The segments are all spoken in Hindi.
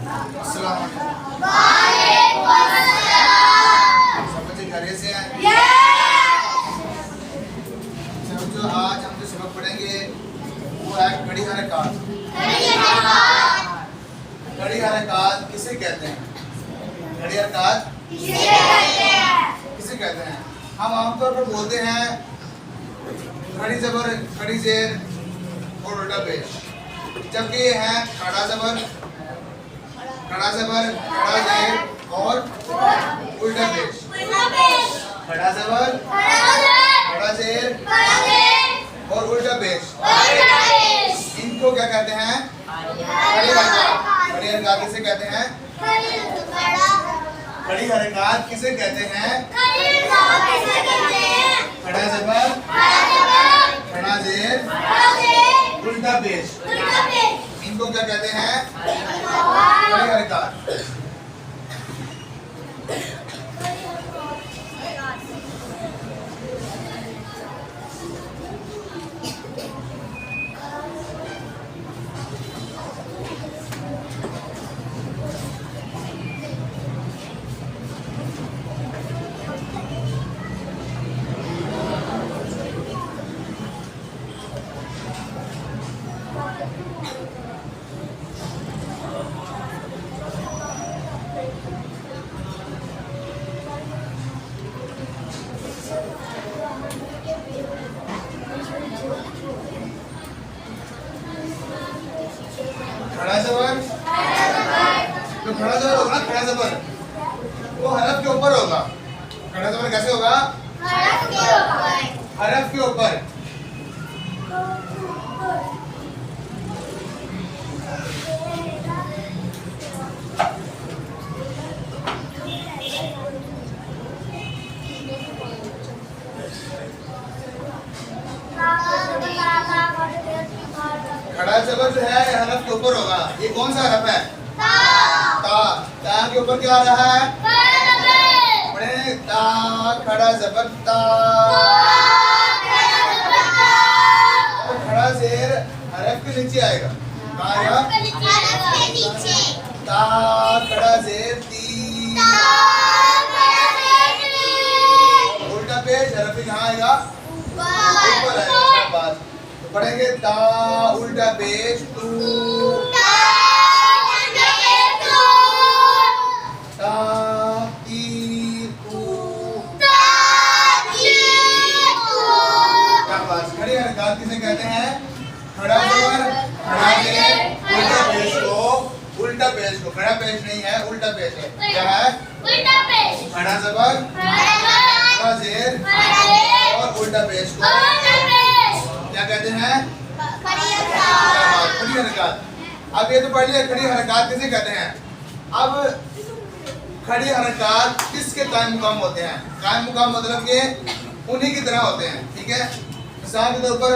अस्सलाम वालेकुम। सब बच्चे घर से हैं? समझो आज हम जो सबक पढ़ेंगे वो है खड़ी हरकत। खड़ी हरकत किसे कहते हैं? खड़ी हरकत किसे कहते हैं? हम आमतौर पर बोलते हैं खड़ी जबर, खड़ी जेर और उल्टा पेश। जबकि ये है खड़ा जबर, खड़ा जेर और उल्टा पेश। खड़ा जबर, खड़ा जेर और उल्टा पेश। इनको क्या कहते हैं? खड़ी हरकत। खड़ी हरकत किसे कहते हैं? खड़ी हरकत किसे कहते हैं? खड़ा जबर, खड़ा जेर, उल्टा पेश। इनको क्या कहते हैं? खड़ी हरकत। खड़ा जबर, जो खड़ा जबर होगा ना, खड़ा जबर वो हरफ के ऊपर होगा। खड़ा जबर कैसे होगा? हरफ के ऊपर। खड़ा जबर जो है हरफ के ऊपर होगा। ये कौन सा हरफ है? ता। ता के ऊपर क्या आ रहा है? पढ़े ता, खड़ा जबर ता। और खड़ा जेर हरफ के नीचे आएगा। कहाँ आएगा? ता, खड़ा जेर ती। उल्टा पेश हरफ कहाँ आएगा? ऊपर आएगा। शाबाश। तो पढ़ेंगे ता उल्टा पेश तू। ता ती तू। शाबाश। खड़ी हरकत किसे कहते हैं? खड़ा जबर, खड़ा जेर, उल्टा पेश को। उल्टा पेश को, खड़ा पेश नहीं है, उल्टा पेश है। क्या है? खड़ा जबर, खड़ा जेर और उल्टा पेश को क्या कहते हैं? खड़ी हरकत। अब ये तो पढ़ लिया खड़ी हरकत किसे कहते हैं। अब खड़ी हरकत किसके कायम मुकाम होते हैं? कायम मुकाम मतलब ये उन्हीं की तरह होते हैं। ठीक है, मिसाल के तौर पर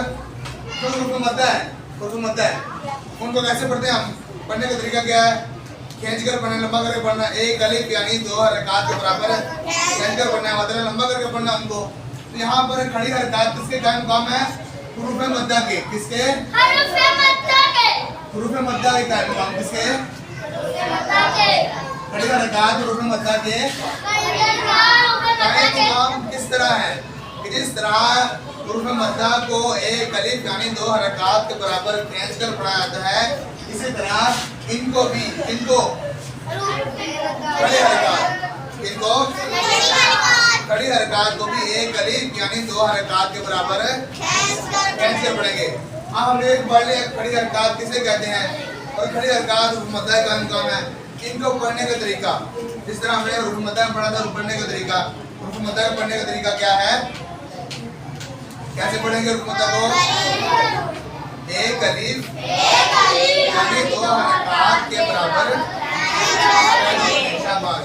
मद्दा है, उनको कैसे पढ़ते हैं हम? पढ़ने का तरीका क्या है? खींच कर पढ़ना, लंबा करके पढ़ना। एक अलिफ यानी दो हरकत के बराबर खींच कर पढ़ना है, मतलब लंबा करके पढ़ना उनको। तो यहाँ पर खड़ी हरकत किसके कायम मुकाम है? हुरूफ मद्दा के। किसके? हुरूफ मद्दा के कायम मुकाम। किसके? खड़ी हरकत हुरूफ मद्दा के कायम मुकाम किस तरह है कि जिस तरह हुरूफ मद्दा को एक अलिफ यानी दो हरकत के बराबर खींच कर पढ़ा जाता है, इसी तरह इनको भी, इनको खड़ी हरकत, इनको खड़ी हरकत को भी एक अलिफ यानी दो हरकत के बराबर खींच कर पढ़ेंगे। हम एक पढ़ ले खड़ी हरकत किसे कहते हैं और खड़ी हरकत हुरूफ मद्दा का काम है। इनको पढ़ने का तरीका, जिस तरह हमने हुरूफ मद्दा में पढ़ा था, पढ़ने का तरीका, हुरूफ मद्दा में पढ़ने का तरीका क्या है? कैसे पढ़ेंगे हुरूफ मद्दा को? एक अलिफ यानी दो हरकत के बराबर। शाबाश।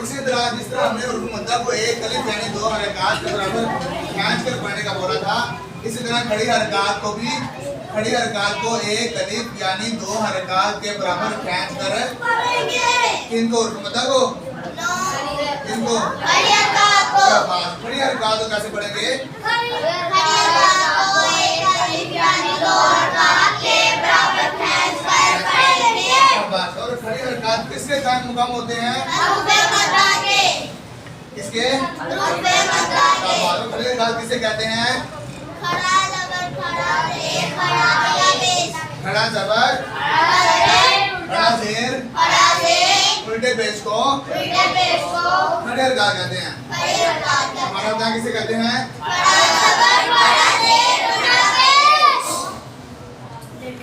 इसी तरह जिस तरह हमने हुरूफ मद्दा को एक अलिफ यानी दो हरकत के बराबर खींच कर पढ़ने का बोला था, इसी तरह खड़ी हरकत को भी, खड़ी हरकत को एक अलिफ यानी दो हरकत के बराबर खींच कर किनको? हुरूफ मद्दा को। किनको? खड़ी हरकत को कैसे पढ़ेंगे? और बराबर खड़ी हरकत किसके कायम मुकाम होते हैं? किसके? खड़ी हरकत किसे कहते हैं? खड़ा जबर, खड़ा जेर, उल्टे पेश को खड़ी हरकत कहते हैं। हमारा किसे कहते हैं?